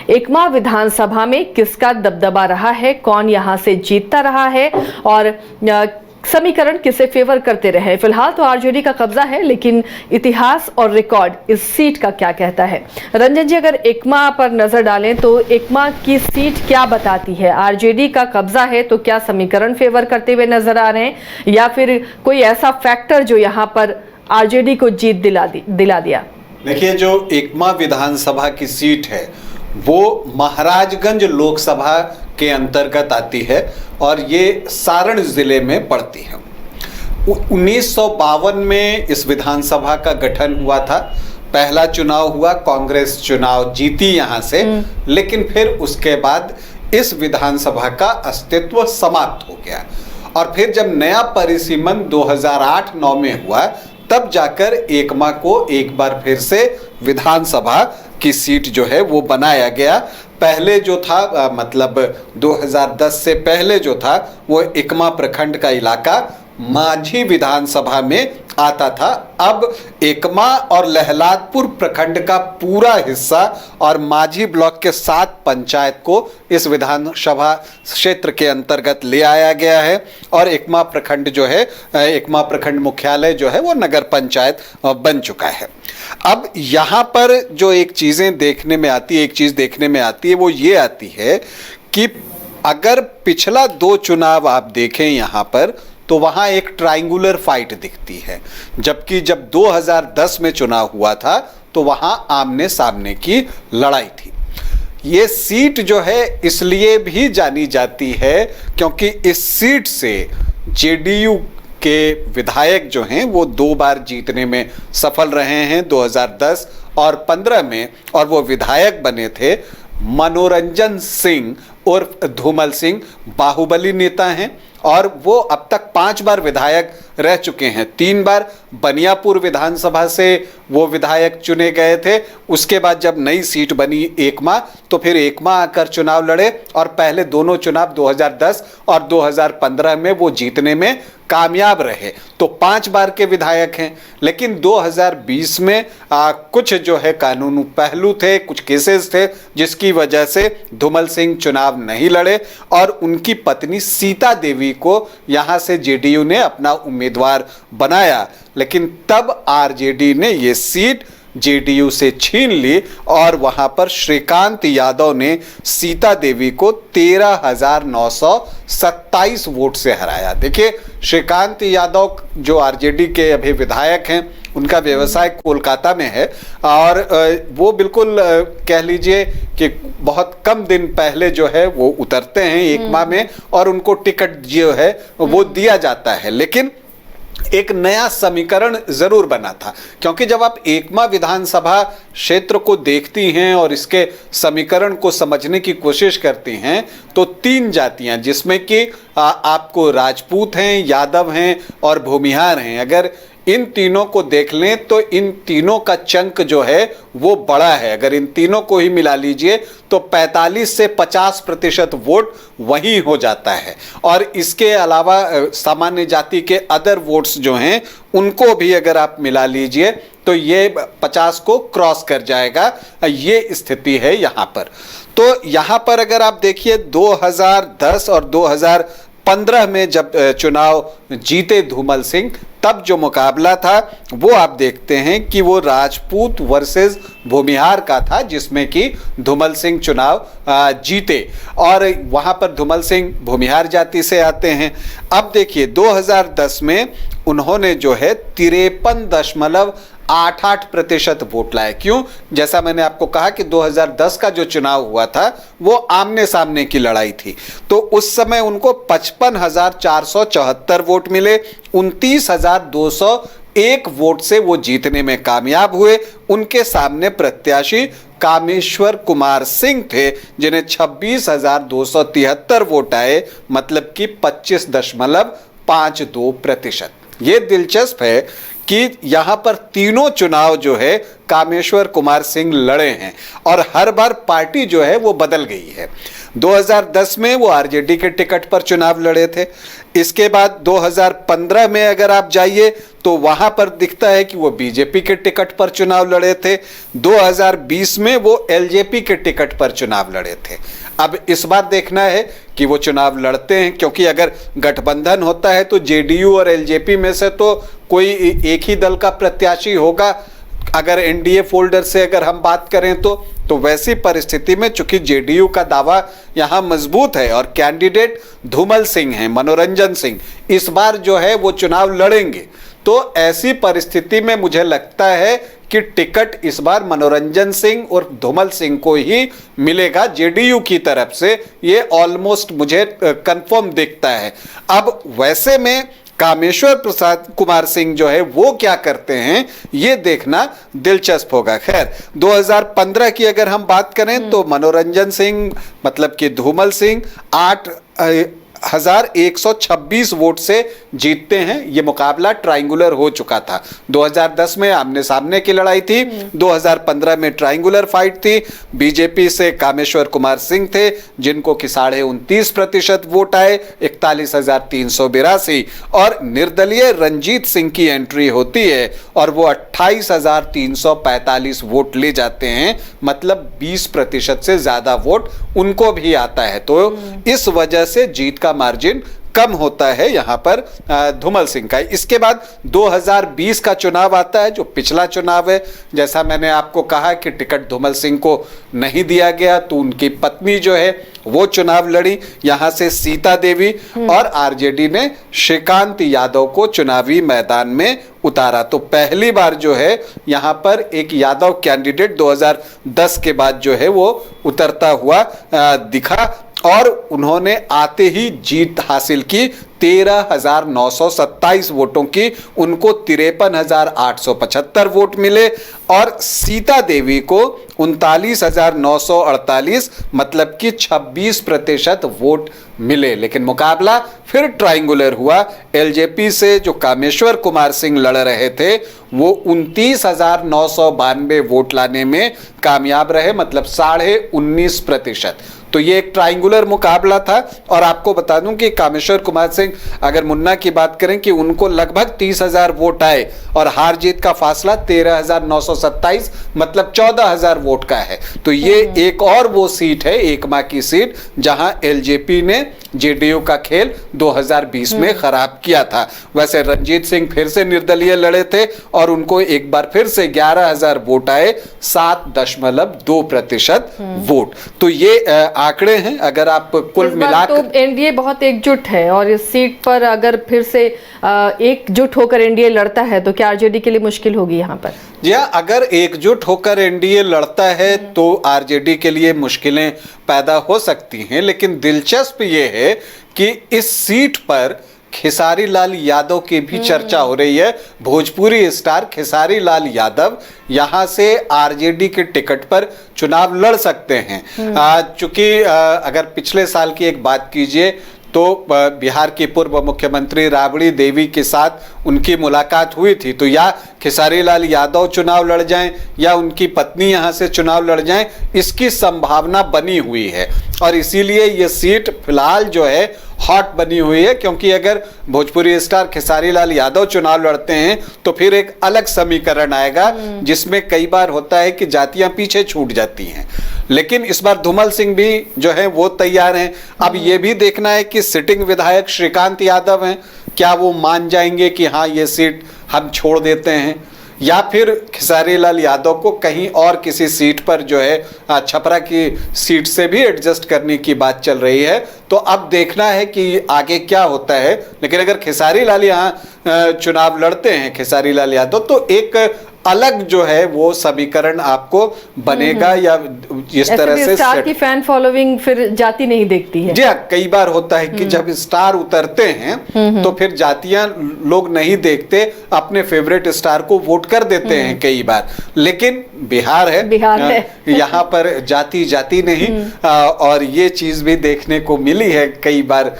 एकमा विधानसभा में किसका दबदबा रहा है, कौन यहां से जीतता रहा है और समीकरण किसे फेवर करते रहे। फिलहाल तो आरजेडी का कब्जा है, लेकिन इतिहास और रिकॉर्ड इस सीट का क्या कहता है। रंजन जी, अगर एकमा पर नजर डालें तो एकमा की सीट क्या बताती है। आरजेडी का कब्जा है तो क्या समीकरण फेवर करते हुए नजर आ रहे हैं या फिर कोई ऐसा फैक्टर जो यहां पर आरजेडी को जीत दिला दिया। देखिए, जो एकमा विधानसभा की सीट है वो महाराजगंज लोकसभा के अंतर्गत आती है और ये सारण जिले में पड़ती है। 1952 में इस विधानसभा का गठन हुआ था। पहला चुनाव हुआ, कांग्रेस चुनाव जीती यहां से, लेकिन फिर उसके बाद इस विधानसभा का अस्तित्व समाप्त हो गया। और फिर जब नया परिसीमन 2008-9 में हुआ, तब जाकर एकमा को एक बार फिर से विधानसभा की सीट जो है वो बनाया गया। पहले जो था मतलब 2010 से पहले जो था वो एकमा प्रखंड का इलाका माझी विधानसभा में आता था। अब एकमा और लहलादपुर प्रखंड का पूरा हिस्सा और माझी ब्लॉक के 7 पंचायत को इस विधानसभा क्षेत्र के अंतर्गत ले आया गया है। और एकमा प्रखंड जो है, एकमा प्रखंड मुख्यालय जो है वो नगर पंचायत बन चुका है। अब यहाँ पर जो एक चीज़ देखने में आती है वो ये आती है कि अगर पिछला 2 चुनाव आप देखें यहाँ पर, तो वहाँ एक ट्रायंगुलर फाइट दिखती है, जबकि जब 2010 में चुनाव हुआ था तो वहाँ आमने सामने की लड़ाई थी। ये सीट जो है इसलिए भी जानी जाती है क्योंकि इस सीट से जेडीयू के विधायक जो हैं वो 2 बार जीतने में सफल रहे हैं, 2010 और 15 में, और वो विधायक बने थे मनोरंजन सिंह उर्फ धूमल सिंह। बाहुबली नेता हैं और वो अब तक 5 बार विधायक रह चुके हैं। 3 बार बनियापुर विधानसभा से वो विधायक चुने गए थे। उसके बाद जब नई सीट बनी एकमा, तो फिर एकमा आकर चुनाव लड़े और पहले दोनों चुनाव 2010 और 2015 में वो जीतने में कामयाब रहे, तो 5 बार के विधायक हैं। लेकिन 2020 में कुछ जो है कानूनी पहलू थे, कुछ केसेस थे, जिसकी वजह से धूमल सिंह चुनाव नहीं लड़े और उनकी पत्नी सीता देवी को यहाँ से जेडीयू ने अपना उम्मीदवार बनाया। लेकिन तब आरजेडी ने ये सीट जेडीयू से छीन ली और वहां पर श्रीकांत यादव ने सीता देवी को 13,927 वोट से हराया। देखिए, श्रीकांत यादव जो आरजेडी के अभी विधायक हैं, उनका व्यवसाय कोलकाता में है और वो बिल्कुल कह लीजिए कि बहुत कम दिन पहले जो है वो उतरते हैं एकमा में और उनको टिकट जो है वो दिया जाता है। लेकिन एक नया समीकरण जरूर बना था, क्योंकि जब आप एकमा विधानसभा क्षेत्र को देखती हैं और इसके समीकरण को समझने की कोशिश करती हैं, तो 3 जातियां, जिसमें कि आपको राजपूत हैं, यादव हैं और भूमिहार हैं, अगर इन तीनों को देख लें तो इन तीनों का चंक जो है वो बड़ा है। अगर इन तीनों को ही मिला लीजिए तो 45 से 50% वोट वहीं हो जाता है। और इसके अलावा सामान्य जाति के अदर वोट्स जो हैं उनको भी अगर आप मिला लीजिए तो ये 50 को क्रॉस कर जाएगा। ये स्थिति है यहाँ पर। तो यहाँ पर अगर आप देखिए 2010 और 2015 में जब चुनाव जीते धूमल सिंह, तब जो मुकाबला था वो आप देखते हैं कि वो राजपूत वर्सेस भूमिहार का था, जिसमें कि धूमल सिंह चुनाव जीते और वहां पर धूमल सिंह भूमिहार जाति से आते हैं। अब देखिए 2010 में उन्होंने जो है 53.88% वोट लाए। क्यों? जैसा मैंने आपको कहा कि 2010 का जो चुनाव हुआ था वो आमने सामने की लड़ाई थी, तो उस समय उनको 55,474 वोट मिले। 29,201 वोट से वो जीतने में कामयाब हुए। उनके सामने प्रत्याशी कामेश्वर कुमार सिंह थे, जिन्हें 26,273 वोट आए, मतलब कि 25.52%। ये दिलचस्प है कि यहाँ पर तीनों चुनाव जो है कामेश्वर कुमार सिंह लड़े हैं और हर बार पार्टी जो है वो बदल गई है। 2010 में वो आरजेडी के टिकट पर चुनाव लड़े थे। इसके बाद 2015 में अगर आप जाइए तो वहां पर दिखता है कि वो बीजेपी के टिकट पर चुनाव लड़े थे। 2020 में वो एलजेपी के टिकट पर चुनाव लड़े थे। अब इस बार देखना है कि वो चुनाव लड़ते हैं, क्योंकि अगर गठबंधन होता है तो जेडीयू और एलजेपी में से तो कोई एक ही दल का प्रत्याशी होगा। अगर एनडीए फोल्डर से अगर हम बात करें तो वैसी परिस्थिति में चूंकि जेडीयू का दावा यहां मजबूत है और कैंडिडेट धूमल सिंह हैं, मनोरंजन सिंह इस बार जो है वो चुनाव लड़ेंगे, तो ऐसी परिस्थिति में मुझे लगता है कि टिकट इस बार मनोरंजन सिंह और धूमल सिंह को ही मिलेगा जेडीयू की तरफ से। ये ऑलमोस्ट मुझे कंफर्म दिखता है। अब वैसे में कामेश्वर प्रसाद कुमार सिंह जो है वो क्या करते हैं ये देखना दिलचस्प होगा। खैर 2015 की अगर हम बात करें तो मनोरंजन सिंह मतलब कि धूमल सिंह 8,126 वोट से जीतते हैं। ये मुकाबला ट्रायंगुलर हो चुका था। 2010 में आमने सामने की लड़ाई थी, 2015 में ट्रायंगुलर फाइट थी। बीजेपी से कामेश्वर कुमार सिंह थे जिनको कि 29.5% वोट आए, 41,382, और निर्दलीय रंजीत सिंह की एंट्री होती है और वो 28,345 वोट ले जाते हैं, मतलब 20% से ज्यादा वोट उनको भी आता है। तो इस वजह से जीत का मार्जिन कम होता है यहां पर धूमल सिंह का। इसके बाद 2020 का चुनाव आता है जो पिछला चुनाव है। जैसा मैंने आपको कहा कि टिकट धूमल सिंह को नहीं दिया गया तो उनकी पत्नी जो है वो चुनाव लड़ी। यहां से सीता देवी और आरजेडी ने श्रीकांत यादव को चुनावी मैदान में उतारा। तो पहली बार जो है यहां पर एक यादव कैंडिडेट 2010 के बाद जो है वो उतरता हुआ दिखा और उन्होंने आते ही जीत हासिल की 13,927 वोटों की। उनको 53,875 वोट मिले और सीता देवी को 39,948 मतलब कि 26% वोट मिले। लेकिन मुकाबला फिर ट्रायंगुलर हुआ। एलजेपी से जो कामेश्वर कुमार सिंह लड़ रहे थे वो 29,992 वोट लाने में कामयाब रहे, मतलब 19.5%। तो ये एक ट्रायंगुलर मुकाबला था। और आपको बता दूं कि कामेश्वर कुमार सिंह अगर मुन्ना की बात करें कि उनको लगभग 30,000 वोट आए और हार जीत का फासला 13,927 मतलब 14,000 वोट का है। तो ये एक और वो सीट है, एकमा की सीट, जहां एलजेपी ने जेडीयू का खेल 2020 में खराब किया था। वैसे रंजीत सिंह फिर से निर्दलीय लड़े थे और उनको एक बार फिर से 11,000 वोट आए, 7.2% वोट। तो ये आंकड़े हैं। अगर आप कुल मिलाकर तो एनडीए बहुत एकजुट है और इस सीट पर अगर फिर से एकजुट होकर एनडीए लड़ता है तो क्या आरजेडी के लिए मुश्किल होगी यहाँ पर? जी हाँ, अगर एकजुट होकर एनडीए लड़ता है तो आरजेडी के लिए मुश्किलें पैदा हो सकती हैं। लेकिन दिलचस्प ये है कि इस सीट पर खेसारी लाल यादव की भी चर्चा हो रही है। भोजपुरी स्टार खेसारी लाल यादव यहां से आरजेडी के टिकट पर चुनाव लड़ सकते हैं। चूंकि अगर पिछले साल की एक बात कीजिए तो बिहार की पूर्व मुख्यमंत्री राबड़ी देवी के साथ उनकी मुलाकात हुई थी। तो या खेसारी लाल यादव चुनाव लड़ जाएं या उनकी पत्नी यहां से चुनाव लड़ जाएं, इसकी संभावना बनी हुई है। और इसीलिए ये सीट फिलहाल जो है हॉट बनी हुई है, क्योंकि अगर भोजपुरी स्टार खेसारी लाल यादव चुनाव लड़ते हैं तो फिर एक अलग समीकरण आएगा जिसमें कई बार होता है कि जातियां पीछे छूट जाती हैं। लेकिन इस बार धूमल सिंह भी जो है वो तैयार हैं। अब ये भी देखना है कि सिटिंग विधायक श्रीकांत यादव हैं, क्या वो मान जाएंगे कि हाँ ये सीट हम छोड़ देते हैं, या फिर खेसारी लाल यादव को कहीं और किसी सीट पर जो है छपरा की सीट से भी एडजस्ट करने की बात चल रही है। तो अब देखना है कि आगे क्या होता है। लेकिन अगर खेसारी लाल यहाँ चुनाव लड़ते हैं खेसारी लाल यादव तो एक अलग जो है वो समीकरण आपको बनेगा। या इस तरह से स्टार की फैन फॉलोइंग फिर जाति नहीं देखती है। जी हाँ, कई बार होता है कि जब स्टार उतरते हैं तो फिर जातियां लोग नहीं देखते, अपने फेवरेट स्टार को वोट कर देते हैं कई बार। लेकिन बिहार है यहाँ पर जाति जाति नहीं। और ये चीज भी देखने को मिली है कई बार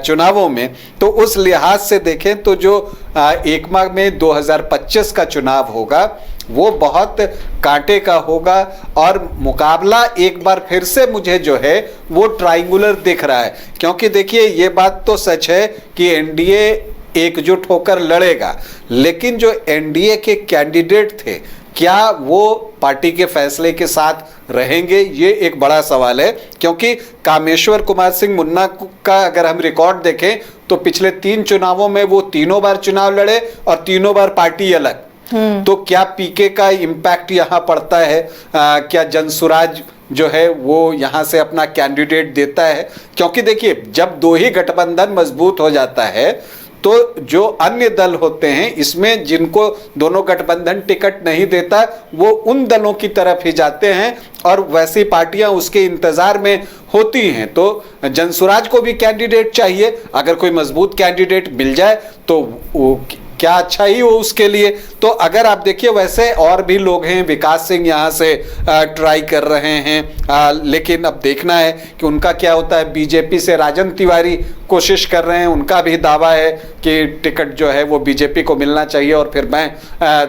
चुनावों में। तो उस लिहाज से देखें तो जो एकमा में 2025 का चुनाव होगा वो बहुत कांटे का होगा। और मुकाबला एक बार फिर से मुझे जो है वो ट्रायंगुलर दिख रहा है, क्योंकि देखिए ये बात तो सच है कि एनडीए एकजुट होकर लड़ेगा। लेकिन जो एनडीए के कैंडिडेट थे, क्या वो पार्टी के फैसले के साथ रहेंगे, ये एक बड़ा सवाल है। क्योंकि कामेश्वर कुमार सिंह मुन्ना का अगर हम रिकॉर्ड देखें तो पिछले 3 चुनावों में वो तीनों बार चुनाव लड़े और तीनों बार पार्टी अलग। तो क्या पीके का इम्पैक्ट यहाँ पड़ता है? क्या जनसुराज जो है वो यहाँ से अपना कैंडिडेट देता है? क्योंकि देखिए, जब 2 ही गठबंधन मजबूत हो जाता है तो जो अन्य दल होते हैं, इसमें जिनको दोनों गठबंधन टिकट नहीं देता, वो उन दलों की तरफ ही जाते हैं और वैसी पार्टियां उसके इंतजार में होती हैं। तो जनसुराज को भी कैंडिडेट चाहिए, अगर कोई मजबूत कैंडिडेट मिल जाए तो वो क्या अच्छा ही हो उसके लिए। तो अगर आप देखिए, वैसे और भी लोग हैं, विकास सिंह यहाँ से ट्राई कर रहे हैं, लेकिन अब देखना है कि उनका क्या होता है। बीजेपी से राजन तिवारी कोशिश कर रहे हैं, उनका भी दावा है कि टिकट जो है वो बीजेपी को मिलना चाहिए और फिर मैं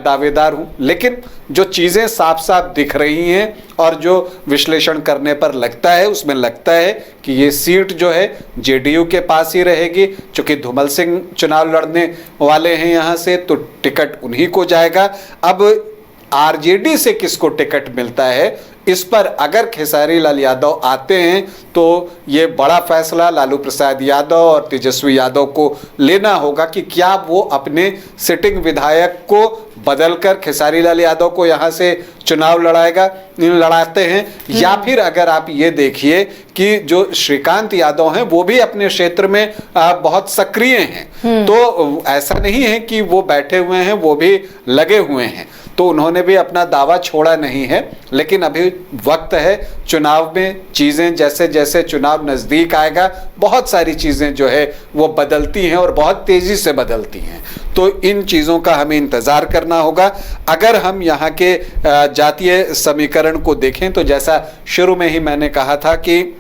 दावेदार हूँ। लेकिन जो चीज़ें साफ साफ दिख रही हैं और जो विश्लेषण करने पर लगता है, उसमें लगता है कि ये सीट जो है जेडीयू के पास ही रहेगी। चूंकि धूमल सिंह चुनाव लड़ने वाले हैं यहाँ से, तो टिकट उन्हीं को जाएगा। अब आरजेडी से किसको टिकट मिलता है, इस पर अगर खेसारी लाल यादव आते हैं तो ये बड़ा फैसला लालू प्रसाद यादव और तेजस्वी यादव को लेना होगा कि क्या वो अपने सिटिंग विधायक को बदलकर खेसारी लाल यादव को यहाँ से चुनाव लड़ाते हैं, या फिर अगर आप ये देखिए कि जो श्रीकांत यादव हैं वो भी अपने क्षेत्र में बहुत सक्रिय हैं। तो ऐसा नहीं है कि वो बैठे हुए हैं, वो भी लगे हुए हैं। तो उन्होंने भी अपना दावा छोड़ा नहीं है। लेकिन अभी वक्त है, चुनाव में चीज़ें जैसे जैसे चुनाव नज़दीक आएगा, बहुत सारी चीज़ें जो है वो बदलती हैं और बहुत तेज़ी से बदलती हैं। तो इन चीज़ों का हमें इंतज़ार करना होगा। अगर हम यहाँ के जातीय समीकरण को देखें तो जैसा शुरू में ही मैंने कहा था कि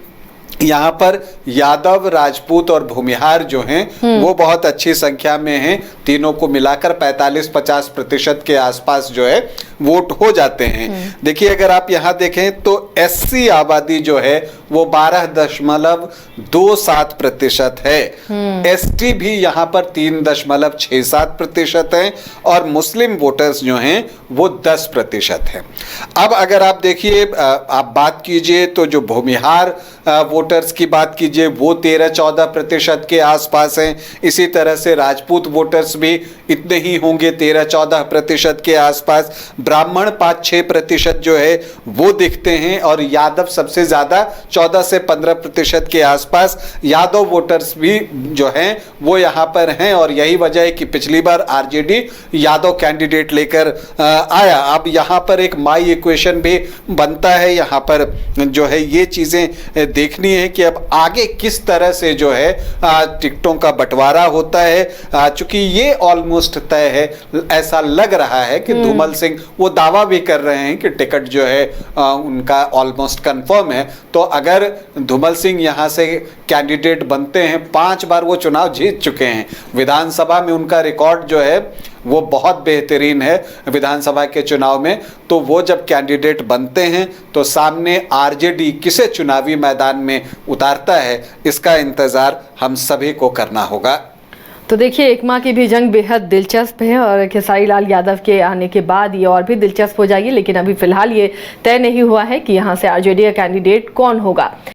यहाँ पर यादव, राजपूत और भूमिहार जो हैं वो बहुत अच्छी संख्या में हैं। तीनों को मिलाकर 45-50% के आसपास जो है वोट हो जाते हैं। देखिए, अगर आप यहाँ देखें तो एससी आबादी जो है वो 12.27% है। एसटी भी यहाँ पर 3.67% है और मुस्लिम वोटर्स जो हैं वो 10% है। अब अगर आप देखिए, आप बात कीजिए तो जो भूमिहार वोटर्स की बात कीजिए वो 13-14% के आसपास हैं। इसी तरह से राजपूत वोटर्स भी इतने ही होंगे, 13-14% के आसपास। ब्राह्मण 5-6% जो है वो दिखते हैं और यादव सबसे ज़्यादा 14 से 15% के आसपास यादव वोटर्स भी जो हैं वो यहाँ पर हैं। और यही वजह है कि पिछली बार आरजेडी यादव कैंडिडेट लेकर आया। अब यहाँ पर एक माई इक्वेशन भी बनता है। यहाँ पर जो है ये चीज़ें देखनी है कि अब आगे किस तरह से जो है टिकटों का बंटवारा होता है। चूंकि ये ऑलमोस्ट तय है, ऐसा लग रहा है कि धूमल सिंह वो दावा भी कर रहे हैं कि टिकट जो है उनका ऑलमोस्ट कंफर्म है। तो अगर धूमल सिंह यहाँ से कैंडिडेट बनते हैं, 5 बार वो चुनाव जीत चुके हैं, विधानसभा में उनका रिकॉर्ड जो है वो बहुत बेहतरीन है विधानसभा के चुनाव में। तो वो जब कैंडिडेट बनते हैं तो सामने आरजेडी किसे चुनावी मैदान में उतारता है, इसका इंतज़ार हम सभी को करना होगा। तो देखिए, एक माह की भी जंग बेहद दिलचस्प है और खेसारी लाल यादव के आने के बाद ये और भी दिलचस्प हो जाएगी। लेकिन अभी फिलहाल ये तय नहीं हुआ है कि यहाँ से आरजेडी का कैंडिडेट कौन होगा।